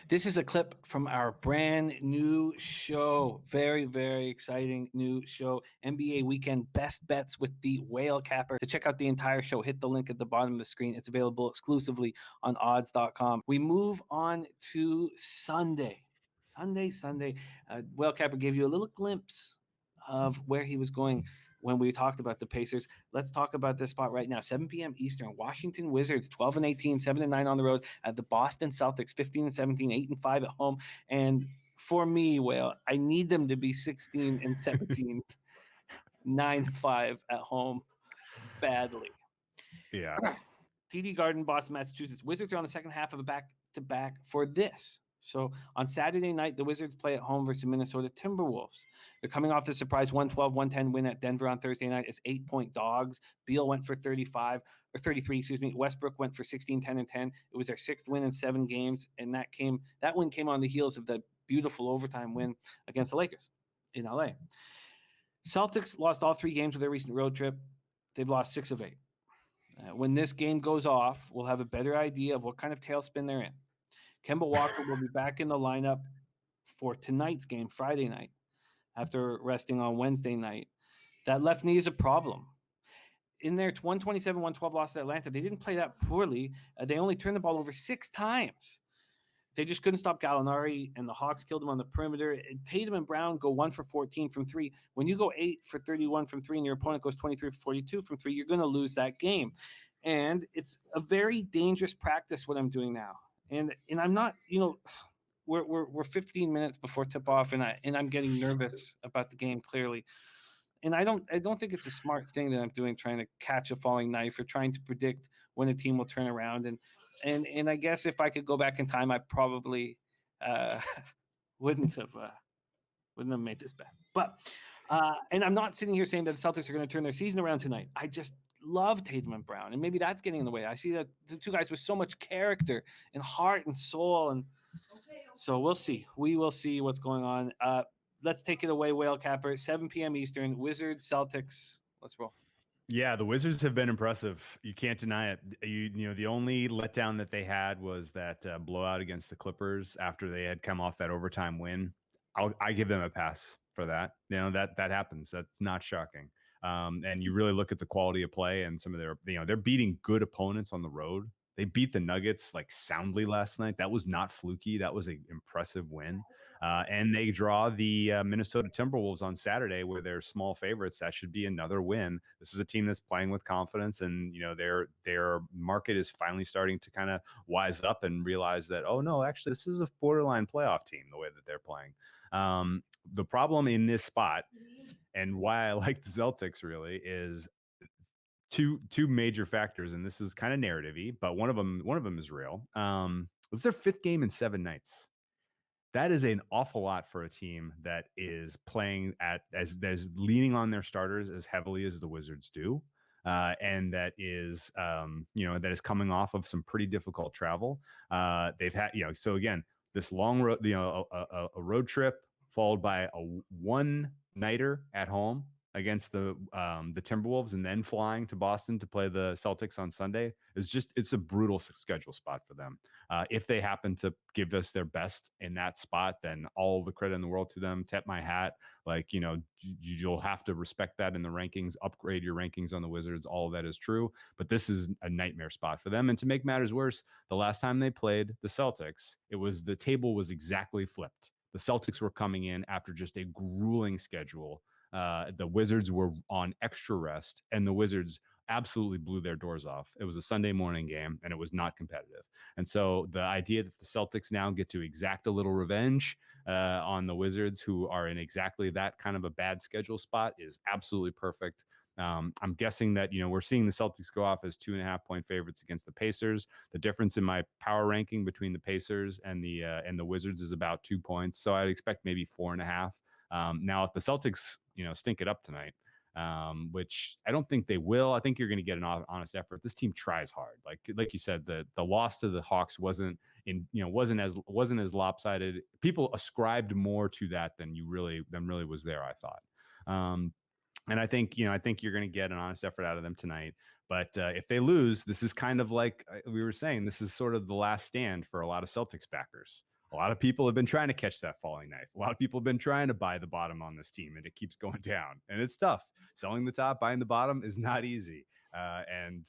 This is a clip from our brand new show. Very, very exciting new show. NBA Weekend Best Bets with the Whale Capper. To check out the entire show, hit the link at the bottom of the screen. It's available exclusively on odds.com. We move on to Sunday. Sunday. Whale Capper gave you a little glimpse of where he was going when we talked about the Pacers. Let's talk about this spot right now. 7 p.m. Eastern. Washington Wizards 12-18, 7-9 on the road at the Boston Celtics 15-17, 8-5 at home. And for me, well, I need them to be 16-17, 9-5 at home badly. Yeah. TD Garden, Boston, Massachusetts. Wizards are on the second half of a back-to-back for this. So on Saturday night, the Wizards play at home versus Minnesota Timberwolves. They're coming off the surprise 112-110 win at Denver on Thursday night. It's 8-point dogs. Beal went for 33. Westbrook went for 16, 10, and 10. It was their sixth win in 7 games, and that win came on the heels of the beautiful overtime win against the Lakers in LA. Celtics lost all 3 games of their recent road trip. They've lost 6 of 8. When this game goes off, we'll have a better idea of what kind of tailspin they're in. Kemba Walker will be back in the lineup for tonight's game, Friday night, after resting on Wednesday night. That left knee is a problem. In their 127-112 loss to Atlanta, they didn't play that poorly. They only turned the ball over 6 times. They just couldn't stop Gallinari, and the Hawks killed him on the perimeter. Tatum and Brown go 1 for 14 from 3. When you go 8 for 31 from 3 and your opponent goes 23 for 42 from 3, you're going to lose that game. And it's a very dangerous practice what I'm doing now. And I'm not, we're 15 minutes before tip off, and I'm getting nervous about the game clearly. And I don't think it's a smart thing that I'm doing, trying to catch a falling knife or trying to predict when a team will turn around. And I guess if I could go back in time, I probably wouldn't have made this bet. But and I'm not sitting here saying that the Celtics are going to turn their season around tonight. I just love Tatum and Brown, and maybe that's getting in the way. I see that the 2 guys with so much character and heart and soul, and so we'll see. We will see what's going on. Let's take it away, Whale Capper. 7 p.m. Eastern. Wizards, Celtics. Let's roll. Yeah, the Wizards have been impressive. You can't deny it. The only letdown that they had was that blowout against the Clippers after they had come off that overtime win. I give them a pass for that. That happens. That's not shocking. And you really look at the quality of play and some of their, they're beating good opponents on the road. They beat the Nuggets like soundly last night. That was not fluky. That was an impressive win. And they draw the Minnesota Timberwolves on Saturday, where they're small favorites. That should be another win. This is a team that's playing with confidence, and their market is finally starting to kind of wise up and realize that, oh no, actually this is a borderline playoff team the way that they're playing. The problem in this spot, and why I like the Celtics really, is two major factors, and this is kind of narrative-y, but one of them is real. It's their 5th game in 7 nights. That is an awful lot for a team that is playing as leaning on their starters as heavily as the Wizards do, and that is coming off of some pretty difficult travel. They've had so again, this long road, a road trip followed by a one-nighter at home against the Timberwolves, and then flying to Boston to play the Celtics on Sunday it's a brutal schedule spot for them. If they happen to give us their best in that spot, then all the credit in the world to them. Tip my hat. You'll have to respect that in the rankings, upgrade your rankings on the Wizards. All of that is true, but this is a nightmare spot for them. And to make matters worse, the last time they played the Celtics, the table was exactly flipped. The Celtics were coming in after just a grueling schedule. The Wizards were on extra rest, and the Wizards absolutely blew their doors off. It was a Sunday morning game, and it was not competitive. And so the idea that the Celtics now get to exact a little revenge on the Wizards, who are in exactly that kind of a bad schedule spot, is absolutely perfect. I'm guessing that, we're seeing the Celtics go off as 2.5-point favorites against the Pacers. The difference in my power ranking between the Pacers and the Wizards is about 2 points. So I'd expect maybe 4.5. Now, if the Celtics, stink it up tonight, which I don't think they will, I think you're going to get an honest effort. This team tries hard. Like you said, the loss to the Hawks wasn't as lopsided. People ascribed more to that than really was there, I thought. And I think you're going to get an honest effort out of them tonight. But if they lose, this is kind of like we were saying, this is sort of the last stand for a lot of Celtics backers. A lot of people have been trying to catch that falling knife. A lot of people have been trying to buy the bottom on this team, and it keeps going down. And it's tough. Selling the top, buying the bottom is not easy. And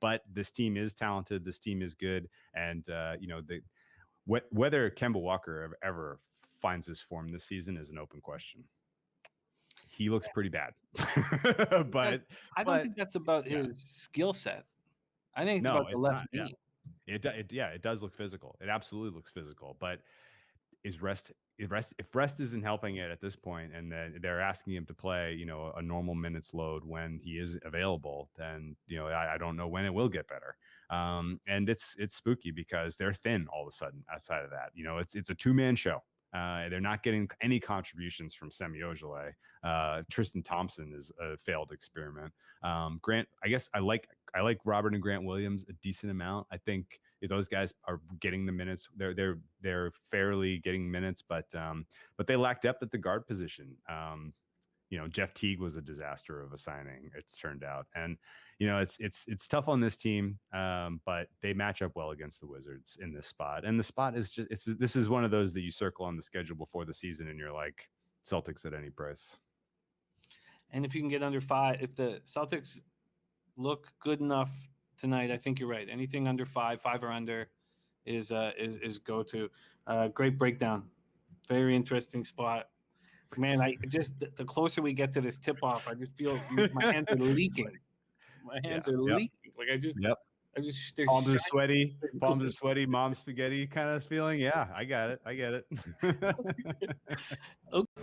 but this team is talented. This team is good. And whether Kemba Walker ever finds his form this season is an open question. He looks pretty bad, but I don't think that's about his skill set. I think it's about the left knee. It does look physical. It absolutely looks physical. But if rest isn't helping it at this point, and then they're asking him to play, a normal minutes load when he is available, then I don't know when it will get better. And it's spooky because they're thin all of a sudden. Outside of that, it's a 2-man show. They're not getting any contributions from Semi Ojeleye. Tristan Thompson is a failed experiment. Grant, I guess I like Robert and Grant Williams a decent amount. I think those guys are getting the minutes. They're fairly getting minutes, but they lack depth at the guard position. Jeff Teague was a disaster of a signing, it's turned out. And, it's tough on this team, but they match up well against the Wizards in this spot. And the spot is this is one of those that you circle on the schedule before the season and you're like, Celtics at any price. And if you can get under 5, if the Celtics look good enough tonight, I think you're right. Anything under 5 or under is go to. Great breakdown. Very interesting spot. Man, the closer we get to this tip off, I just feel my hands are leaking. My hands are leaking. Like I just palms are sweaty, mom spaghetti kind of feeling. Yeah, I got it. Okay.